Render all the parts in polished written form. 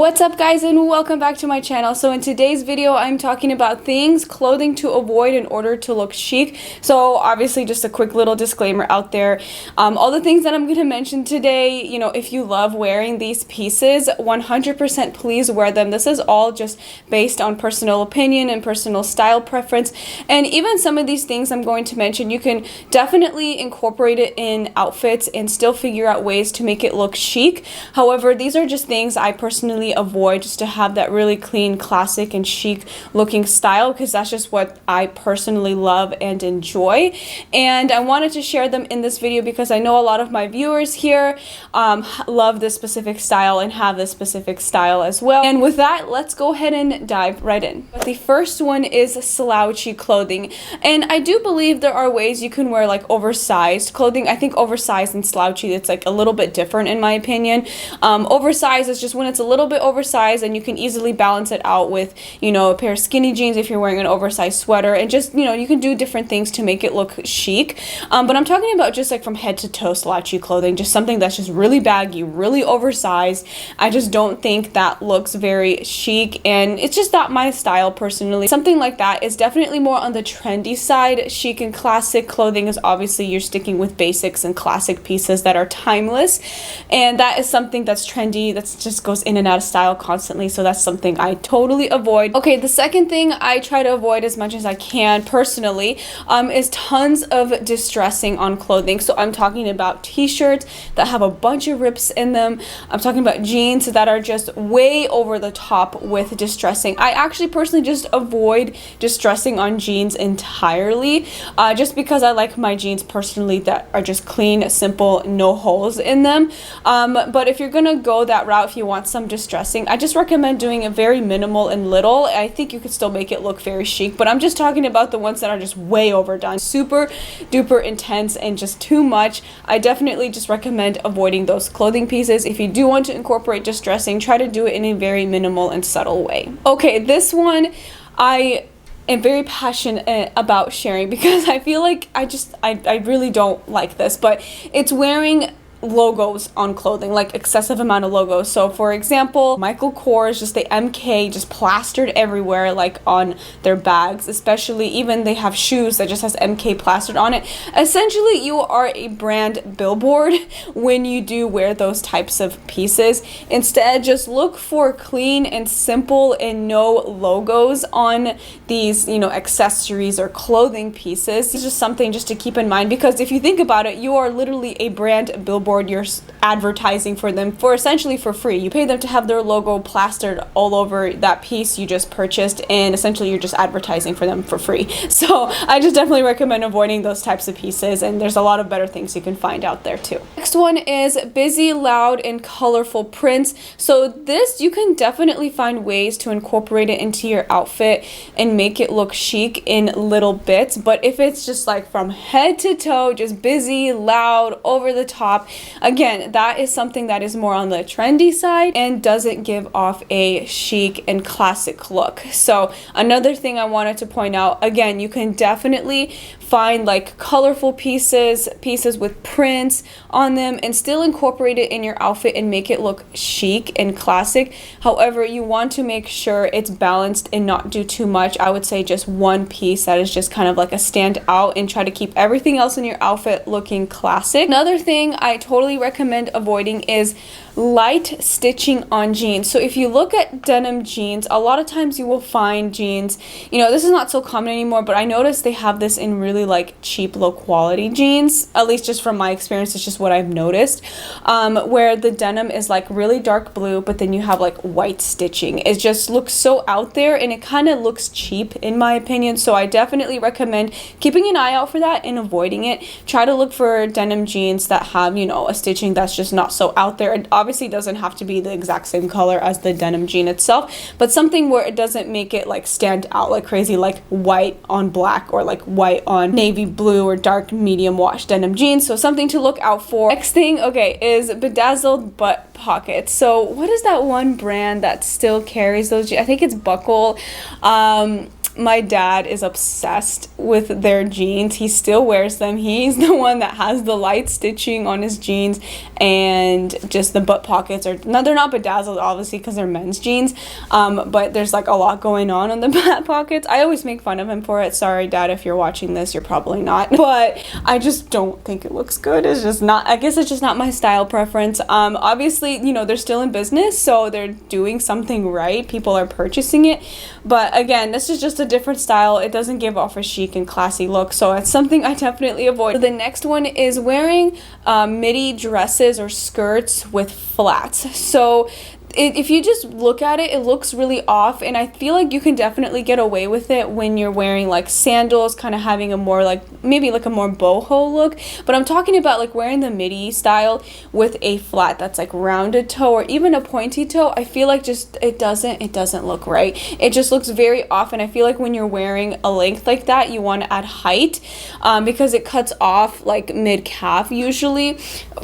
What's up guys, and welcome back to my channel. So in today's video I'm talking about clothing to avoid in order to look chic. So obviously just a quick little disclaimer out there. All the things that I'm going to mention today, if you love wearing these pieces, 100% please wear them. This is all just based on personal opinion and personal style preference, and even some of these things I'm going to mention, you can definitely incorporate it in outfits and still figure out ways to make it look chic. However, these are just things I personally avoid, just to have that really clean, classic and chic looking style, because that's just what I personally love and enjoy. And I wanted to share them in this video because I know a lot of my viewers here love this specific style and have this specific style as well. And with that, let's go ahead and dive right in. But the first one is slouchy clothing, and I do believe there are ways you can wear like oversized clothing. I think oversized and slouchy, it's like a little bit different in my opinion. Oversized is just when it's a little bit oversized and you can easily balance it out with, a pair of skinny jeans if you're wearing an oversized sweater, and just, you can do different things to make it look chic. But I'm talking about just like from head to toe slouchy clothing, just something that's just really baggy, really oversized. I just don't think that looks very chic, and it's just not my style personally. Something like that is definitely more on the trendy side. Chic and classic clothing is obviously you're sticking with basics and classic pieces that are timeless, and that is something that's trendy, that just goes in and out of style constantly, so that's something I totally avoid. Okay, the second thing I try to avoid as much as I can personally is tons of distressing on clothing. So I'm talking about t-shirts that have a bunch of rips in them. I'm talking about jeans that are just way over the top with distressing. I actually personally just avoid distressing on jeans entirely, just because I like my jeans personally that are just clean, simple, no holes in them. But if you're gonna go that route, if you want some distressing, I just recommend doing it very minimal and little. I think you could still make it look very chic, but I'm just talking about the ones that are just way overdone, super duper intense and just too much. I definitely just recommend avoiding those clothing pieces. If you do want to incorporate distressing, try to do it in a very minimal and subtle way. Okay, this one I am very passionate about sharing because I feel like I really don't like this, but it's wearing logos on clothing, like excessive amount of logos. So for example, Michael Kors, just the MK just plastered everywhere, like on their bags, especially. Even they have shoes that just has MK plastered on it. Essentially, you are a brand billboard when you do wear those types of pieces. Instead, just look for clean and simple and no logos on these, accessories or clothing pieces. It's just something just to keep in mind, because if you think about it, you are literally a brand billboard. You're advertising for them for essentially for free. You pay them to have their logo plastered all over that piece you just purchased, and essentially you're just advertising for them for free. So I just definitely recommend avoiding those types of pieces, and there's a lot of better things you can find out there too. Next one is busy, loud, and colorful prints. So this, you can definitely find ways to incorporate it into your outfit and make it look chic in little bits. But if it's just like from head to toe, just busy, loud, over the top, again, that is something that is more on the trendy side and doesn't give off a chic and classic look. So another thing I wanted to point out, again, you can definitely find like colorful pieces with prints on them and still incorporate it in your outfit and make it look chic and classic. However, you want to make sure it's balanced and not do too much. I would say just one piece that is just kind of like a stand out, and try to keep everything else in your outfit looking classic. Another thing I totally recommend avoiding is light stitching on jeans. So if you look at denim jeans, a lot of times you will find jeans, this is not so common anymore, but I noticed they have this in really like cheap, low quality jeans, at least just from my experience. It's just what I've noticed, where the denim is like really dark blue, but then you have like white stitching. It just looks so out there, and it kind of looks cheap in my opinion. So I definitely recommend keeping an eye out for that and avoiding it. Try to look for denim jeans that have, a stitching that's just not so out there. It obviously doesn't have to be the exact same color as the denim jean itself, but something where it doesn't make it like stand out like crazy, like white on black or like white on navy blue or dark medium wash denim jeans. So something to look out for. Next thing, okay, is bedazzled butt pockets. So what is that one brand that still carries those? I think it's Buckle. My dad is obsessed with their jeans. He still wears them. He's the one that has the light stitching on his jeans and just the butt pockets are, no, they're not bedazzled obviously because they're men's jeans, but there's like a lot going on the butt pockets. I always make fun of him for it. Sorry, Dad, if you're watching this, you're probably not, but I just don't think it looks good. It's just not, I guess it's just not my style preference. Obviously, you know, they're still in business, so they're doing something right. People are purchasing it, but again, this is just a different style. It doesn't give off a chic and classy look, so it's something I definitely avoid. The next one is wearing midi dresses or skirts with flats. So if you just look at it, it looks really off, and I feel like you can definitely get away with it when you're wearing like sandals, kind of having a more like, maybe like a more boho look. But I'm talking about like wearing the midi style with a flat that's like rounded toe or even a pointy toe. I feel like just it doesn't look right. It just looks very off, and I feel like when you're wearing a length like that, you want to add height, because it cuts off like mid-calf usually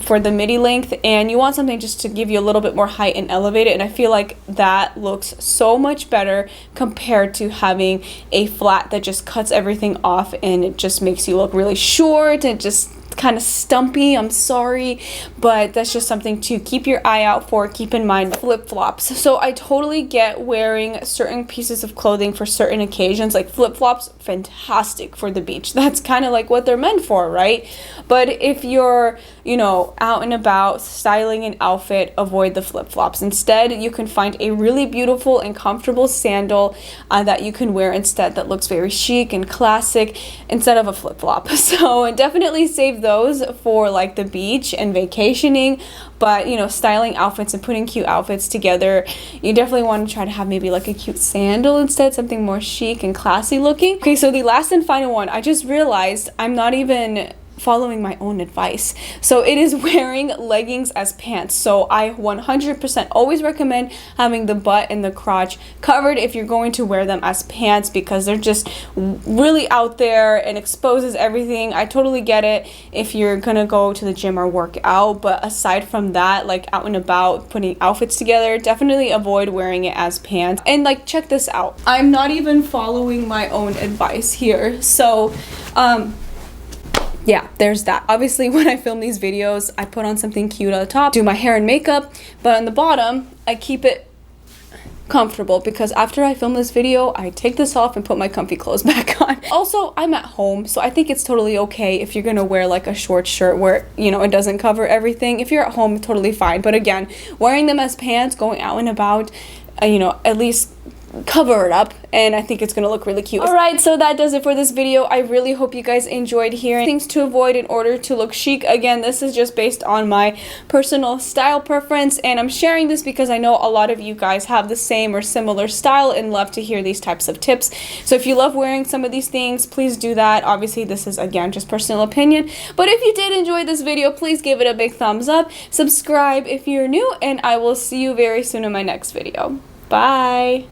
for the midi length, and you want something just to give you a little bit more height and elevate it. And I feel like that looks so much better compared to having a flat that just cuts everything off and it just makes you look really short and just kind of stumpy. I'm sorry, but that's just something to keep your eye out for. Keep in mind flip-flops. So I totally get wearing certain pieces of clothing for certain occasions. Like flip-flops, fantastic for the beach. That's kind of like what they're meant for, right? But if you're, you know, out and about styling an outfit, avoid the flip-flops. Instead, you can find a really beautiful and comfortable sandal that you can wear instead, that looks very chic and classic instead of a flip-flop. So definitely save those for like the beach and vacationing. But you know, styling outfits and putting cute outfits together, you definitely want to try to have maybe like a cute sandal instead, something more chic and classy looking. Okay, so the last and final one, I just realized I'm not even following my own advice. So it is wearing leggings as pants. So I 100% always recommend having the butt and the crotch covered if you're going to wear them as pants, because they're just really out there and exposes everything. I totally get it if you're gonna go to the gym or work out, but aside from that, like out and about putting outfits together, definitely avoid wearing it as pants. And like, check this out, I'm not even following my own advice here. So yeah, there's that. Obviously, when I film these videos, I put on something cute on the top, do my hair and makeup, but on the bottom, I keep it comfortable, because after I film this video, I take this off and put my comfy clothes back on. Also, I'm at home, so I think it's totally okay if you're gonna wear like a short shirt where, you know, it doesn't cover everything. If you're at home, totally fine. But again, wearing them as pants, going out and about, you know, at least cover it up, and I think it's gonna look really cute. Alright, so that does it for this video. I really hope you guys enjoyed hearing things to avoid in order to look chic. Again, this is just based on my personal style preference, and I'm sharing this because I know a lot of you guys have the same or similar style and love to hear these types of tips. So if you love wearing some of these things, please do that. Obviously, this is again just personal opinion, but if you did enjoy this video, please give it a big thumbs up, subscribe if you're new, and I will see you very soon in my next video. Bye!